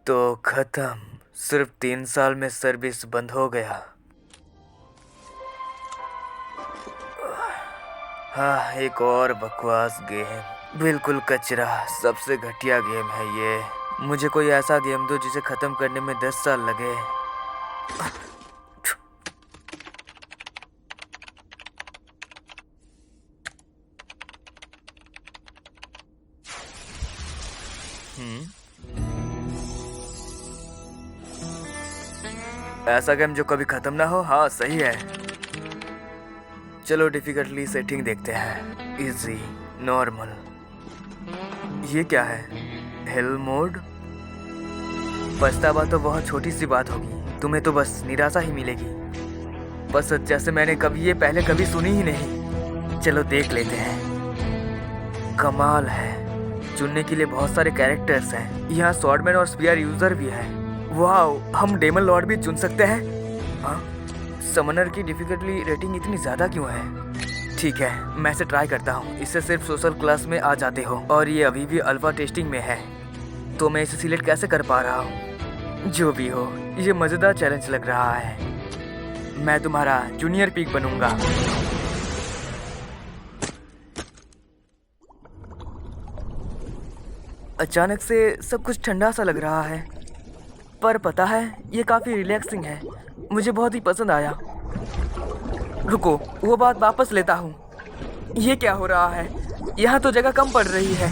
तो खत्म। सिर्फ 3 साल में सर्विस बंद हो गया। हाँ, एक और बकवास गेम, बिल्कुल कचरा, सबसे घटिया गेम है ये। मुझे कोई ऐसा गेम दो जिसे खत्म करने में 10 साल लगे। ऐसा गेम जो कभी खत्म ना हो। हाँ सही है। चलो डिफिकल्टली सेटिंग देखते हैं। Easy, normal. ये क्या है? Hello mode. पछतावा तो बहुत छोटी सी बात होगी, तुम्हें तो बस निराशा ही मिलेगी। बस जैसे मैंने कभी ये पहले कभी सुनी ही नहीं। चलो देख लेते हैं। कमाल है, चुनने के लिए बहुत सारे कैरेक्टर्स हैं। यहाँ स्वॉर्डमैन और स्पीयर यूजर भी है। वाओ, हम डेमन लॉर्ड भी चुन सकते हैं। हाँ, समनर की डिफिकल्टी रेटिंग इतनी ज़्यादा क्यों है? ठीक है, मैं इसे ट्राई करता हूँ। इससे सिर्फ सोशल क्लास में आ जाते हो और ये अभी भी अल्फा टेस्टिंग में है, तो मैं इसे सिलेक्ट कैसे कर पा रहा हूँ? जो भी हो, ये मज़ेदार चैलेंज लग रहा है। मैं तुम्हारा जूनियर पीक बनूंगा। अचानक से सब कुछ ठंडा सा लग रहा है, पर पता है ये काफ़ी रिलैक्सिंग है। मुझे बहुत ही पसंद आया। रुको, वो बात वापस लेता हूँ। ये क्या हो रहा है? यहाँ तो जगह कम पड़ रही है।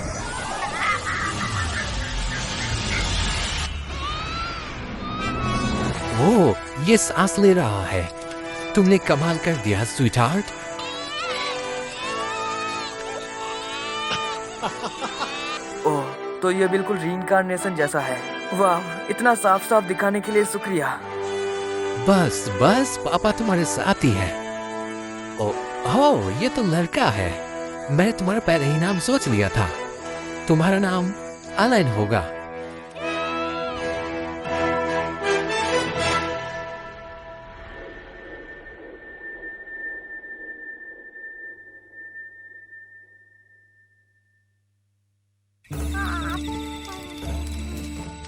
ओह, ये सांस ले रहा है। तुमने कमाल कर दिया स्वीटहार्ट। ओह, तो ये बिल्कुल रीइंकार्नेशन जैसा है। वाह, इतना साफ साफ दिखाने के लिए शुक्रिया। बस बस, पापा तुम्हारे साथ ही है। ओह, ये तो लड़का है। मैंने तुम्हारा पहले ही नाम सोच लिया था। तुम्हारा नाम एलन होगा।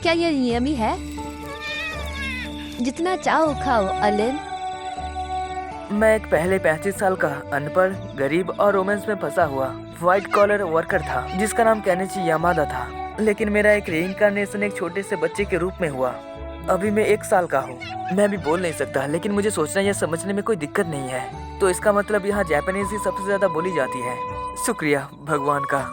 क्या ये यमी है? जितना चाहो खाओ एलन। मैं एक पहले 35 साल का अनपढ़, गरीब और रोमांस में फंसा हुआ व्हाइट कॉलर वर्कर था जिसका नाम केनिची यामादा था। लेकिन मेरा एक रीइंकार्नेशन एक छोटे से बच्चे के रूप में हुआ। अभी मैं 1 साल का हूँ। मैं भी बोल नहीं सकता, लेकिन मुझे सोचना या समझने में कोई दिक्कत नहीं है। तो इसका मतलब यहाँ जापानीज ही सबसे ज्यादा बोली जाती है। शुक्रिया भगवान का।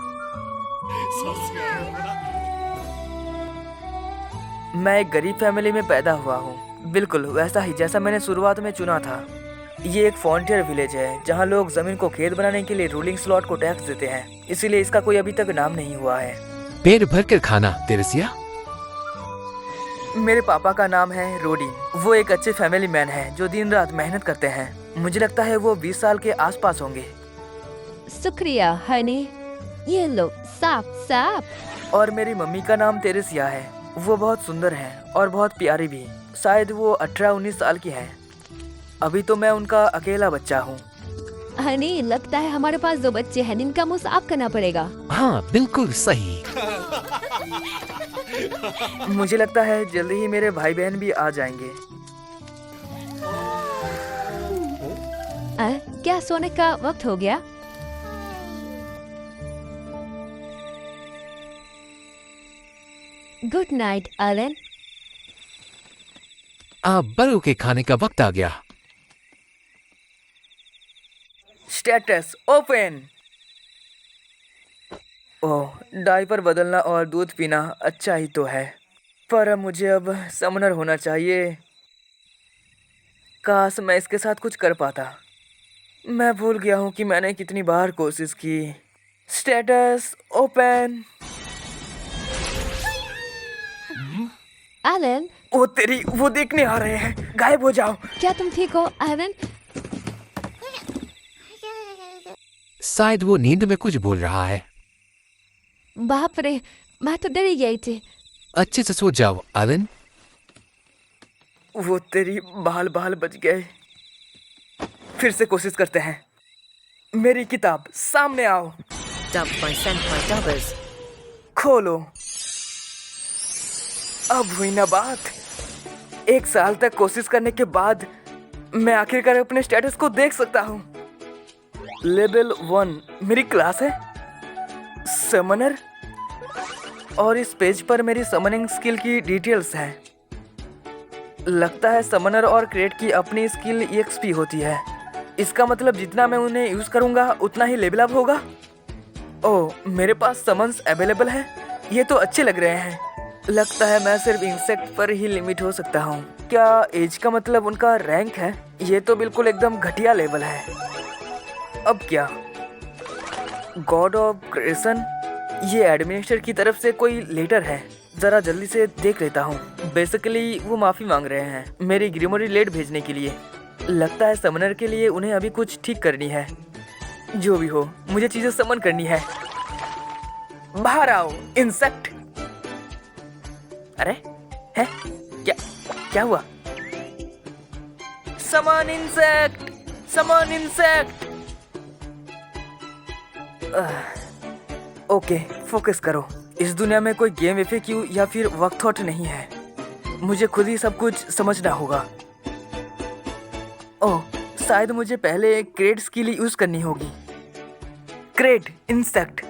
मैं एक गरीब फैमिली में पैदा हुआ हूँ, बिल्कुल वैसा ही जैसा मैंने शुरुआत में चुना था। ये एक फ्रंटियर विलेज है जहाँ लोग जमीन को खेत बनाने के लिए रूलिंग स्लॉट को टैक्स देते हैं, इसीलिए इसका कोई अभी तक नाम नहीं हुआ है। पेट भर कर खाना तेरेसिया। मेरे पापा का नाम है रोडी। वो एक अच्छे फैमिली मैन है जो दिन रात मेहनत करते हैं। मुझे लगता है वो 20 साल के आसपास होंगे। शुक्रिया हनी। ये लो, साफ साफ। और मेरी मम्मी का नाम तेरेसिया है। वो बहुत सुंदर है और बहुत प्यारी भी। शायद वो 18-19 साल की है। अभी तो मैं उनका अकेला बच्चा हूँ। हनी, लगता है हमारे पास 2 बच्चे हैं जिनका मुंह साफ करना पड़ेगा। हाँ बिल्कुल सही। मुझे लगता है जल्दी ही मेरे भाई बहन भी आ जाएंगे। क्या सोने का वक्त हो गया? Good night Alan. अब बड़ों के खाने का वक्त आ गया। Status open. ओह, डायपर बदलना और दूध पीना अच्छा ही तो है, पर मुझे अब समनर होना चाहिए। काश मैं इसके साथ कुछ कर पाता। मैं भूल गया हूँ कि मैंने कितनी बार कोशिश की। Status open. एलन, ओ तेरी, वो देखने आ रहे हैं। गायब हो जाओ। क्या तुम ठीक हो एलन? शायद वो नींद में कुछ बोल रहा है। बाप रे, मैं तो डर ही गई थी। अच्छे से सो जाओ एलन। वो तेरी, बाल बाल बच गए। फिर से कोशिश करते हैं। मेरी किताब सामने आओ। Dubbed by Senpai Dubbers. खोलो। अब हुई ना बात। 1 साल तक कोशिश करने के बाद मैं आखिरकार अपने स्टेटस को देख सकता हूँ। लेवल 1 मेरी क्लास है, समनर, और इस पेज पर मेरी समनिंग स्किल की डिटेल्स हैं। लगता है समनर और क्रेट की अपनी स्किल EXP होती है। इसका मतलब जितना मैं उन्हें यूज करूंगा उतना ही लेवल अप होगा। ओह, मेरे पास समन्स अवेलेबल है, ये तो अच्छे लग रहे हैं। लगता है मैं सिर्फ इंसेक्ट पर ही लिमिट हो सकता हूँ। क्या एज का मतलब उनका रैंक है? ये तो बिल्कुल एकदम घटिया लेवल है। अब क्या? गॉड ऑफ क्रिएशन, ये एडमिनिस्ट्रेटर की तरफ से कोई लेटर है, जरा जल्दी से देख लेता हूँ। बेसिकली वो माफी मांग रहे हैं मेरी ग्रीमोरी लेट भेजने के लिए। लगता है समनर के लिए उन्हें अभी कुछ ठीक करनी है। जो भी हो, मुझे चीजें समन करनी है। बाहर आओ इंसेक्ट। अरे है क्या? क्या हुआ? समन इंसेक्ट, समन इंसेक्ट। ओके, फोकस करो। इस दुनिया में कोई गेम FAQ या फिर वर्क थॉट नहीं है। मुझे खुद ही सब कुछ समझना होगा। ओह, शायद मुझे पहले क्रेट स्किल यूज करनी होगी। Crate insect.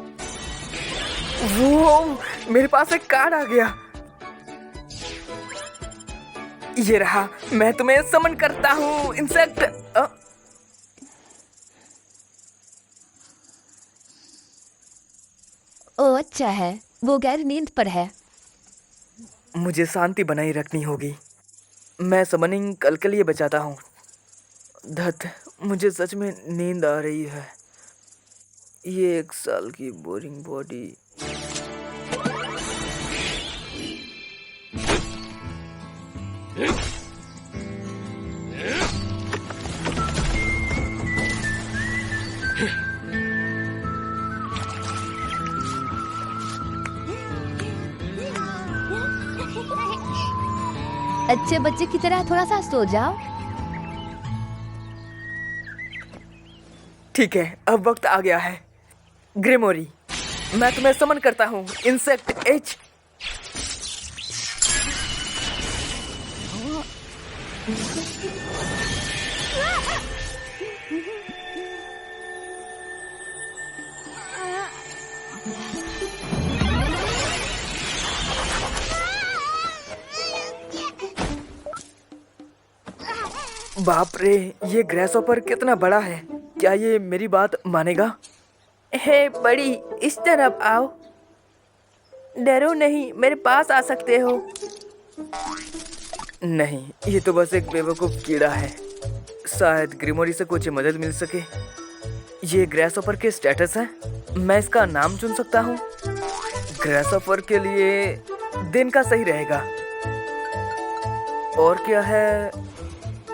वो मेरे पास एक कार्ड आ गया। ये रहा, मैं तुम्हें समन करता हूँ इंसेक्ट। ओह अच्छा है, वो गैर नींद पर है। मुझे शांति बनाए रखनी होगी। मैं समनिंग कल के लिए बचाता हूँ। धत, मुझे सच में नींद आ रही है। ये 1 साल की बोरिंग बॉडी। अच्छे बच्चे की तरह थोड़ा सा सो जाओ। ठीक है, अब वक्त आ गया है। ग्रिमोरी, मैं तुम्हें समन करता हूँ इंसेक्ट H। बाप रे, ये ग्रेसहॉपर कितना बड़ा है। क्या ये मेरी बात मानेगा? हे बड़ी, इस तरफ आओ। डरो नहीं, मेरे पास आ सकते हो। नहीं, ये तो बस एक बेवकूफ कीड़ा है। शायद ग्रिमोरी से कुछ मदद मिल सके। ये ग्रेसहॉपर के स्टेटस है। मैं इसका नाम चुन सकता हूँ। ग्रेसहॉपर के लिए दिन का सही रहेगा। और क्या है?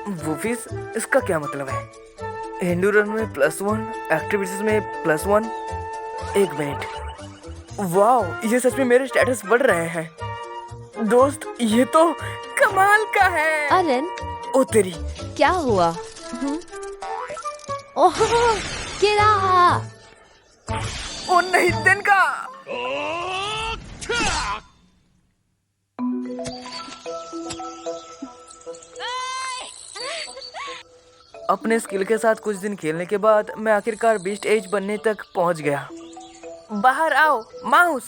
वूफिस, इसका क्या मतलब है? एंडूरेंस में +1, एक्टिविटीज में +1। 1 मिनट। वाह, ये सच में मेरे स्टेटस बढ़ रहे हैं। दोस्त, ये तो कमाल का है। अलन, ओ तेरी, क्या हुआ? ओह, कीड़ा! ओ नहीं, दिन का। अपने स्किल के साथ कुछ दिन खेलने के बाद मैं आखिरकार बीस्ट एज बनने तक पहुंच गया। बाहर आओ माउस।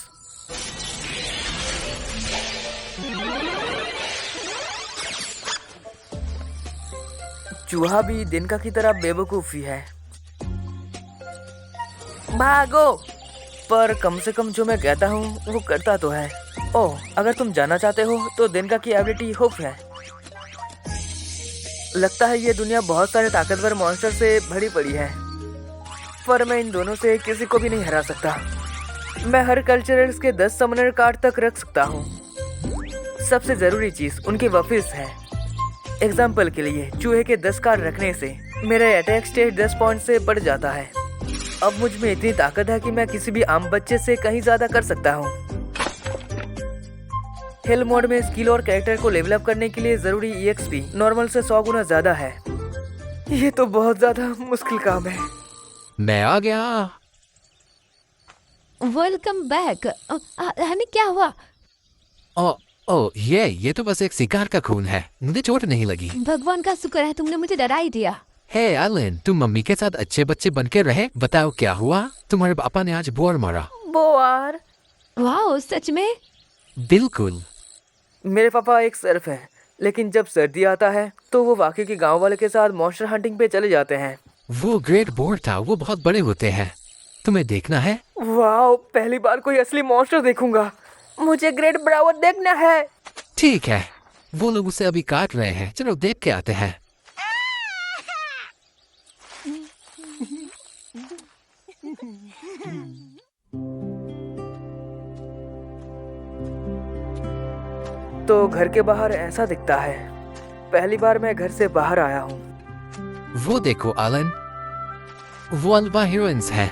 चूहा भी दिनका की तरह बेवकूफी है। भागो। पर कम से कम जो मैं कहता हूँ वो करता तो है। ओह, अगर तुम जानना चाहते हो तो दिनका की एबिलिटी हुक है। लगता है ये दुनिया बहुत सारे ताकतवर मॉन्स्टर से भरी पड़ी है, पर मैं इन दोनों से किसी को भी नहीं हरा सकता। मैं हर कल्चरल्स के 10 समनर कार्ड तक रख सकता हूँ। सबसे जरूरी चीज उनके वफिस है। एग्जाम्पल के लिए, चूहे के 10 कार्ड रखने से मेरा अटैक स्टेट 10 पॉइंट से बढ़ जाता है। अब मुझ में इतनी ताकत है कि मैं किसी भी आम बच्चे से कहीं ज्यादा कर सकता हूँ। हेल मोड में स्किल और कैरेक्टर को लेवल अप करने के लिए जरूरी EXP नॉर्मल से 100 गुना ज्यादा है। ये तो बहुत ज्यादा मुश्किल काम है। मैं आ गया। Welcome back. हनी, क्या हुआ? ओ ये तो बस एक शिकार का खून है, मुझे चोट नहीं लगी। भगवान का शुक्र है तुमने मुझे डरा ही दिया। हे एलन, तुम मम्मी के साथ अच्छे बच्चे बन के रहे। बताओ क्या हुआ? तुम्हारे पापा ने आज बोर मारा। बोआर? वाह, सच में? बिल्कुल। मेरे पापा एक सर्फ हैं, लेकिन जब सर्दी आता है तो वो वाकई के गांव वाले के साथ मॉन्स्टर हंटिंग पे चले जाते हैं। वो ग्रेट बोर था, वो बहुत बड़े होते हैं। तुम्हें देखना है? वाह, पहली बार कोई असली मॉन्स्टर देखूंगा। मुझे ग्रेट ब्रावर देखना है। ठीक है, वो लोग उसे अभी काट रहे हैं, चलो देख के आते हैं। तो घर के बाहर ऐसा दिखता है। पहली बार मैं घर से बाहर आया हूँ। वो देखो एलन, वो अल्बा हीरोइंस हैं।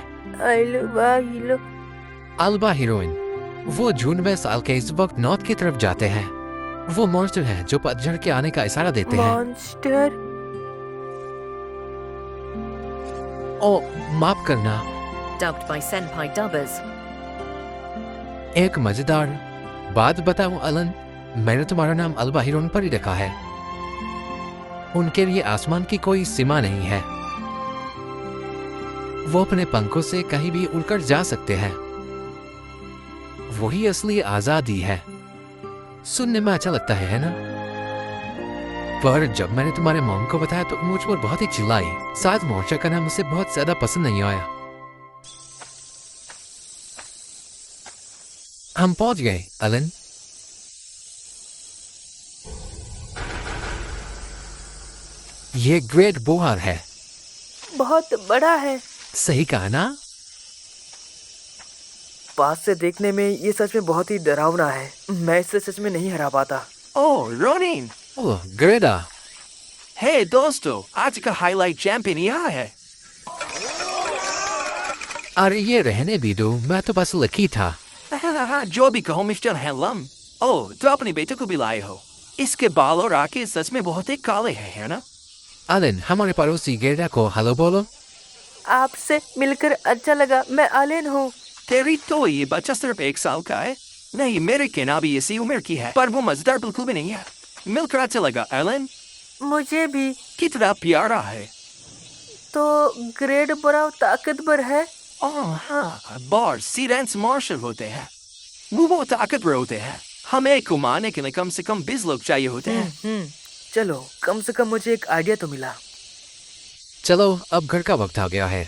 अल्बा हीरोइन, वो जून में साल के इस वक्त नॉर्थ की तरफ जाते हैं। वो मॉन्स्टर हैं जो पतझड़ के आने का इशारा देते हैं। मॉन्स्टर? ओ माफ करना। Dubbed by Senpai Dubbers. एक मजेदार बात बताऊं एलन, मैंने तुम्हारा नाम अल्बा हीरोइन पर ही रखा है। उनके लिए आसमान की कोई सीमा नहीं है। वो अपने पंखों से कहीं भी उड़कर जा सकते हैं। वही असली आजादी है। सुनने में अच्छा लगता है ना? पर जब मैंने तुम्हारे मॉम को बताया तो मुझ पर बहुत ही चिल्लाई। साथ मॉन्स्टर का नाम उसे बहुत ज्यादा पसंद नहीं आया। हम पहुंच गए एलन। ये ग्रेट बोआर है। बहुत बड़ा है। सही कहा ना? पास से देखने में ये सच में बहुत ही डरावना है। मैं इसे सच में नहीं हरा पाता। ओह रोनिन, ओह ग्रेडा। हे दोस्तों, आज का हाईलाइट चैंपियन यहाँ है। अरे ये रहने भी दो, मैं तो बस लकी था। जो भी कहो मिस्टर हैलम। ओह, तो अपने बेटे को भी लाए हो। इसके बाल और आंखें सच में बहुत ही काले हैं, है ना? एलन, हमारे पड़ोसी ग्रेडा को हेलो बोलो। आपसे मिलकर अच्छा लगा। मैं एलन हूँ। तेरी तो ये बच्चा सिर्फ 1 साल का है। नहीं, मेरे के ना भी इसी उम्र की है, पर वो मजेदार बिल्कुल भी नहीं है। मिलकर अच्छा लगा एलन। मुझे भी। कितना प्यारा है। तो ग्रेट बड़ा ताकतवर है। ओह हाँ, बार सीरेंस मार्शल होते हैं। वो बहुत ताकतवर होते हैं। हमें घुमाने के लिए कम से कम 20 लोग चाहिए होते हैं। चलो, कम से कम मुझे एक आइडिया तो मिला। चलो अब घर का वक्त आ गया है।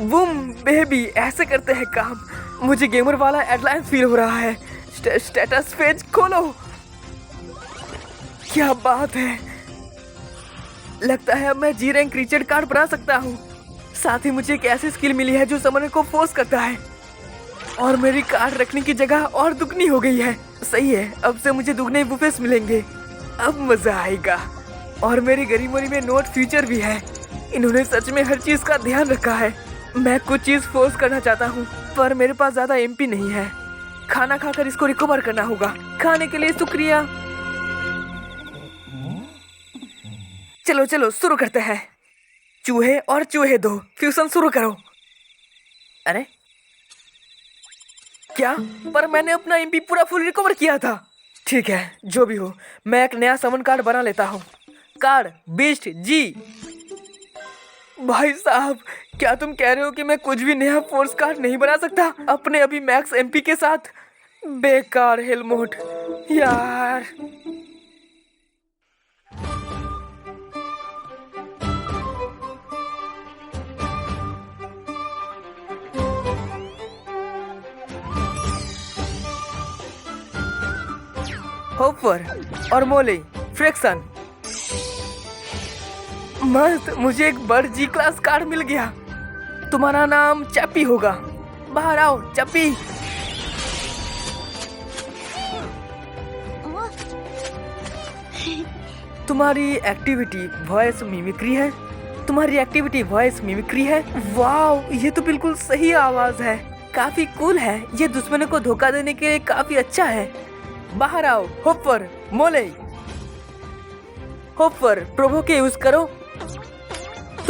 बूम बेबी, ऐसे करते हैं काम। मुझे गेमर वाला एडलाइन फील हो रहा है। स्टेटस पेज खोलो। क्या बात है, लगता है अब मैं जी रैंक क्रीचर कार्ड बना सकता हूँ। साथ ही मुझे एक ऐसी स्किल मिली है जो समनर को फोर्स करता है, और मेरी कार्ड रखने की जगह और दुगनी हो गई है। सही है, अब से मुझे दुगने वुफेस मिलेंगे। अब मजा आएगा। और मेरी गरीबोरी में नोट फ्यूचर भी है। इन्होंने सच में हर चीज का ध्यान रखा है। मैं कुछ चीज फोर्स करना चाहता हूँ, पर मेरे पास ज्यादा एमपी नहीं है। खाना खाकर इसको रिकवर करना होगा। खाने के लिए शुक्रिया। चलो चलो शुरू करते हैं। चूहे और चूहे दो, फ्यूजन शुरू करो। अरे क्या? पर मैंने अपना एमपी पूरा फुल रिकवर किया था। ठीक है, जो भी हो, मैं एक नया समन कार्ड बना लेता हूँ। कार्ड बीस्ट जी। भाई साहब, क्या तुम कह रहे हो कि मैं कुछ भी नया फोर्स कार्ड नहीं बना सकता अपने अभी मैक्स एमपी के साथ? बेकार हेलमोट यार। होपर और मोले फ्रिक्शन। मस्त, मुझे एक बड़ जी क्लास कार्ड मिल गया। तुम्हारा नाम चैप्पी होगा। बाहर आओ चैप्पी। तुम्हारी एक्टिविटी वॉइस मिमिक्री है। तुम्हारी एक्टिविटी वॉइस मिमिक्री है। वाओ, ये तो बिल्कुल सही आवाज है। काफी कूल है। ये दुश्मनों को धोखा देने के लिए काफी अच्छा है। बाहर आओ होपर मोले। होपर प्रोवो के यूज करो।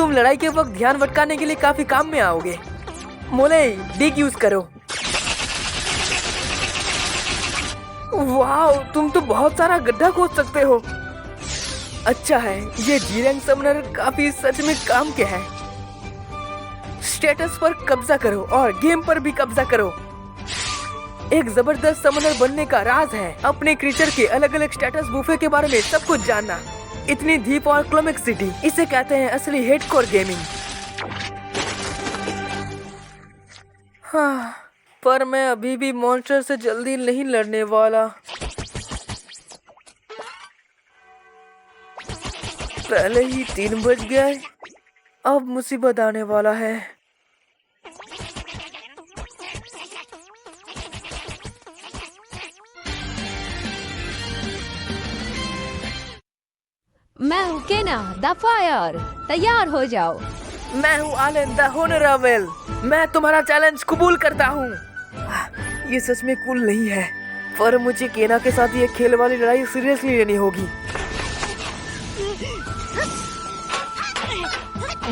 तुम लड़ाई के वक्त ध्यान भटकाने के लिए काफी काम में आओगे। मोले, डिग यूज करो। वाह, तुम तो बहुत सारा गड्ढा खोद सकते हो। अच्छा है, ये जी रैंक समनर काफी सच में काम के है। स्टेटस पर कब्जा करो और गेम पर भी कब्जा करो। एक जबरदस्त समनर बनने का राज है अपने क्रीचर के अलग अलग स्टेटस बूफे के बारे में सब कुछ जानना। इतनी डीप और क्लाइमेक्सिटी, इसे कहते हैं असली हेडकोर गेमिंग। हाँ, पर मैं अभी भी मॉन्स्टर से जल्दी नहीं लड़ने वाला। पहले ही 3 बज गए, अब मुसीबत आने वाला है। मैं हूँ केना द फायर, तैयार हो जाओ। मैं हूँ आलन द होनरेबल, मैं तुम्हारा चैलेंज कबूल करता हूँ। ये सच में कूल नहीं है, पर मुझे केना के साथ ये खेल वाली लड़ाई सीरियसली लेनी होगी।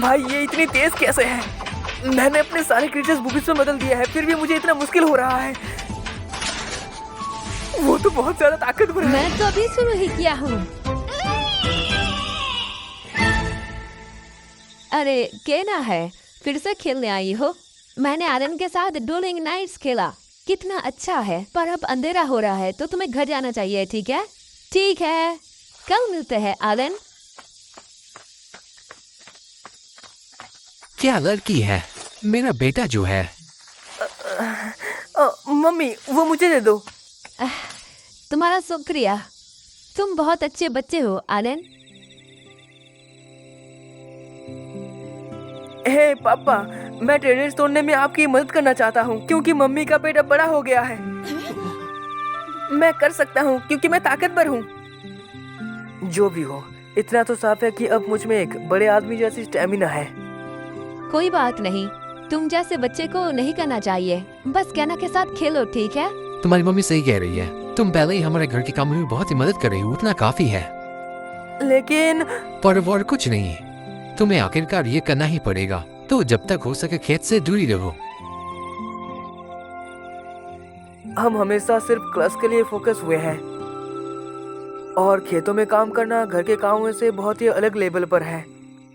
भाई, ये इतनी तेज कैसे है? मैंने अपने सारे क्रीचर्स बुबिस में बदल दिया है, फिर भी मुझे इतना मुश्किल हो रहा है। वो तो बहुत ज्यादा ताकतवर है। मैं तो अभी शुरू ही किया हूँ। अरे केना है, फिर से खेलने आई हो? मैंने आलन के साथ डुएलिंग नाइट्स खेला, कितना अच्छा है। पर अब अंधेरा हो रहा है तो तुम्हें घर जाना चाहिए, ठीक है? ठीक है, कल मिलते हैं आलन। क्या लड़की है? मेरा बेटा जो है। मम्मी, वो मुझे दे दो। तुम्हारा शुक्रिया, तुम बहुत अच्छे बच्चे हो आलन। हे पापा, मैं टेरेस तोड़ने में आपकी मदद करना चाहता हूँ क्योंकि मम्मी का पेट अब बड़ा हो गया है। मैं कर सकता हूँ क्योंकि मैं ताकतवर हूँ। जो भी हो, इतना तो साफ है कि अब मुझ में एक बड़े आदमी जैसी स्टेमिना है। कोई बात नहीं, तुम जैसे बच्चे को नहीं करना चाहिए। बस केना के साथ खेलो, ठीक है? तुम्हारी मम्मी सही कह रही है, तुम पहले ही हमारे घर के कामों में बहुत ही मदद कर रही हो, उतना काफी है। लेकिन पर वो और कुछ नहीं, तुम्हें आखिरकार ये करना ही पड़ेगा। तो जब तक हो सके खेत से दूरी रहो। हम हमेशा सिर्फ क्लास के लिए फोकस हुए हैं और खेतों में काम करना घर के कामों से बहुत ही अलग लेवल पर है।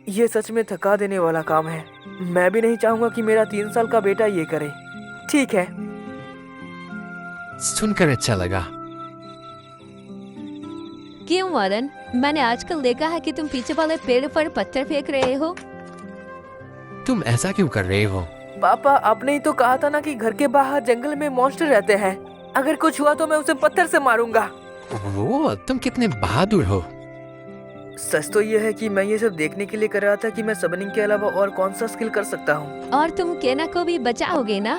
ये सच में थका देने वाला काम है। मैं भी नहीं चाहूंगा कि मेरा 3 साल का बेटा ये करे। ठीक है, सुनकर अच्छा लगा। क्यों आलन, मैंने आजकल देखा है कि तुम पीछे वाले पेड़ पर पत्थर फेंक रहे हो। तुम ऐसा क्यों कर रहे हो? पापा, आपने ही तो कहा था ना कि घर के बाहर जंगल में मॉन्स्टर रहते हैं। अगर कुछ हुआ तो मैं उसे पत्थर से मारूंगा। वो तुम कितने बहादुर हो। सच तो ये है कि मैं ये सब देखने के लिए कर रहा था कि मैं सबनिंग के अलावा और कौन सा स्किल कर सकता हूँ। और तुम केना को भी बचाओगे ना?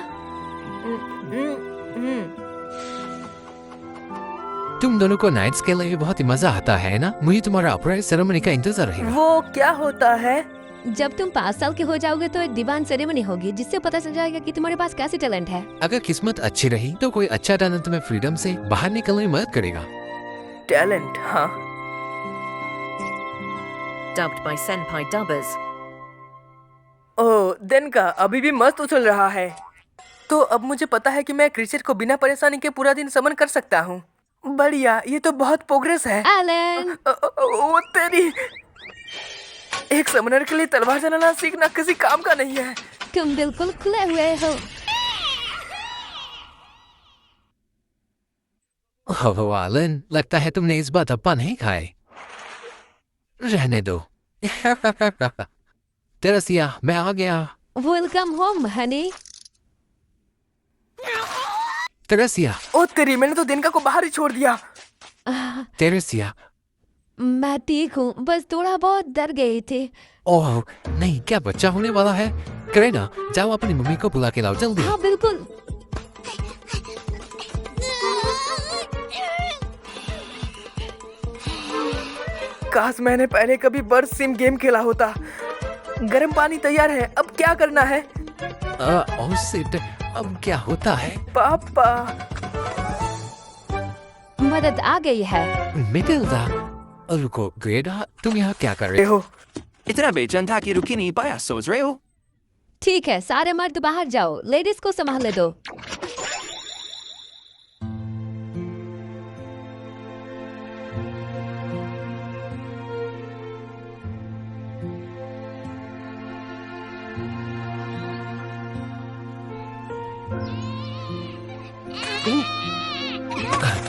तुम दोनों को नाइट्स के लिए बहुत ही मजा आता है ना? मुझे तुम्हारा अपराइज सेरेमनी का इंतजार रहेगा। वो क्या होता है? जब तुम 5 साल के हो जाओगे तो एक डिवाइन सेरेमनी होगी जिससे पता चल जाएगा कि तुम्हारे पास कैसे टैलेंट है। अगर किस्मत अच्छी रही तो कोई अच्छा टैलेंट तुम्हें फ्रीडम से बाहर निकलने में मदद करेगा। टैलेंट? हाँ। Dubbed by Senpai Dubbers. ओह, दिन का अभी भी मस्त उछल रहा है। तो अब मुझे पता है कि मैं क्रीचर को बिना परेशानी के पूरा दिन समन कर सकता हूँ। बढ़िया, ये तो बहुत प्रोग्रेस है। आलन, ओ तेरी, एक समनर के लिए तलवार चलाना सीखना किसी काम का नहीं है। तुम बिल्कुल खुले हुए हो। ओह आलन, लगता है तुमने इस बार धप्पा नहीं खाए। रहने दो। तेरेसिया, मैं आ गया। Welcome home honey. तेरेसिया। ओ तेरी, मैंने तो दिन का को बाहर ही छोड़ दिया। तेरेसिया। मैं ठीक हूँ, बस थोड़ा बहुत डर गई थी। ओह नहीं, क्या बच्चा होने वाला है? करेना, जाओ अपनी मम्मी को बुला के लाओ जल्दी। हाँ बिल्कुल। काश मैंने पहले कभी बर्ड सिम गेम खेला होता। गर्म पानी तैयार है, अब क्या करना है? ओह शिट, अब क्या होता है? पापा, मदद आ गई है। मिटिल्डा, रुको ग्रेडा, तुम यहाँ क्या कर रहे हो? इतना बेचैन था कि रुक ही नहीं पाया, सोच रहे हो? ठीक है, सारे मर्द बाहर जाओ, लेडीज को संभालने दो।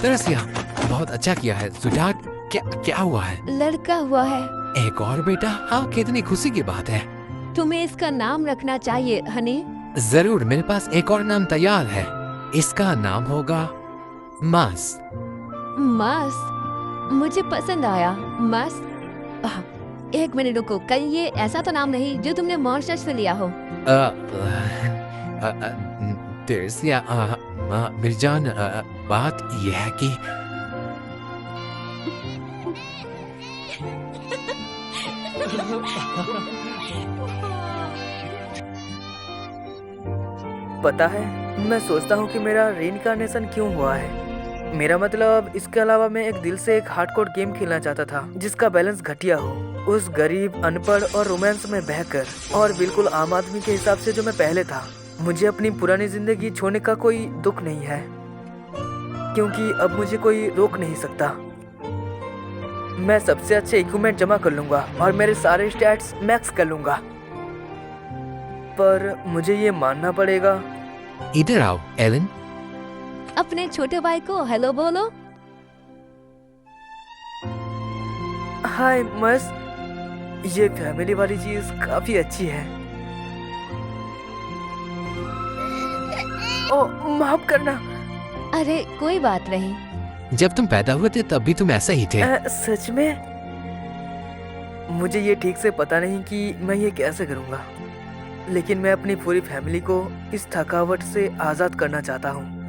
तेरेसिया, बहुत अच्छा किया है। स्वीटहार्ट, क्या क्या हुआ है? लड़का हुआ है। एक और बेटा? हाँ, कितनी खुशी की बात है। तुम्हें इसका नाम रखना चाहिए हनी। जरूर, मेरे पास एक और नाम तैयार है। इसका नाम होगा मास। मस्त, मुझे पसंद आया। मस्त। एक मिनट रुको, कहीं ये ऐसा तो नाम नहीं जो तुमने मॉरिशस से लिया हो? तेरेसिया, मिर्जान, बात यह है कि पता है, मैं सोचता हूँ कि मेरा रीइंकार्नेशन क्यों हुआ है। मेरा मतलब, इसके अलावा मैं एक दिल से एक हार्डकोर गेम खेलना चाहता था जिसका बैलेंस घटिया हो, उस गरीब, अनपढ़ और रोमांस में बहकर, और बिल्कुल आम आदमी के हिसाब से जो मैं पहले था। मुझे अपनी पुरानी जिंदगी छोड़ने का कोई दुख नहीं है, क्योंकि अब मुझे कोई रोक नहीं सकता। मैं सबसे अच्छे इक्विपमेंट जमा कर लूंगा और मेरे सारे स्टैट्स मैक्स कर लूंगा, पर मुझे ये मानना पड़ेगा। इधर आओ एलन। अपने छोटे भाई को हेलो बोलो। हाय मस्त, ये फैमिली वाली चीज काफी अच्छी है। ओ, माफ करना। अरे कोई बात नहीं। जब तुम पैदा हुए थे तब भी तुम ऐसे ही थे। सच में? मुझे ये ठीक से पता नहीं कि मैं ये कैसे करूँगा, लेकिन मैं अपनी पूरी फैमिली को इस थकावट से आज़ाद करना चाहता हूँ।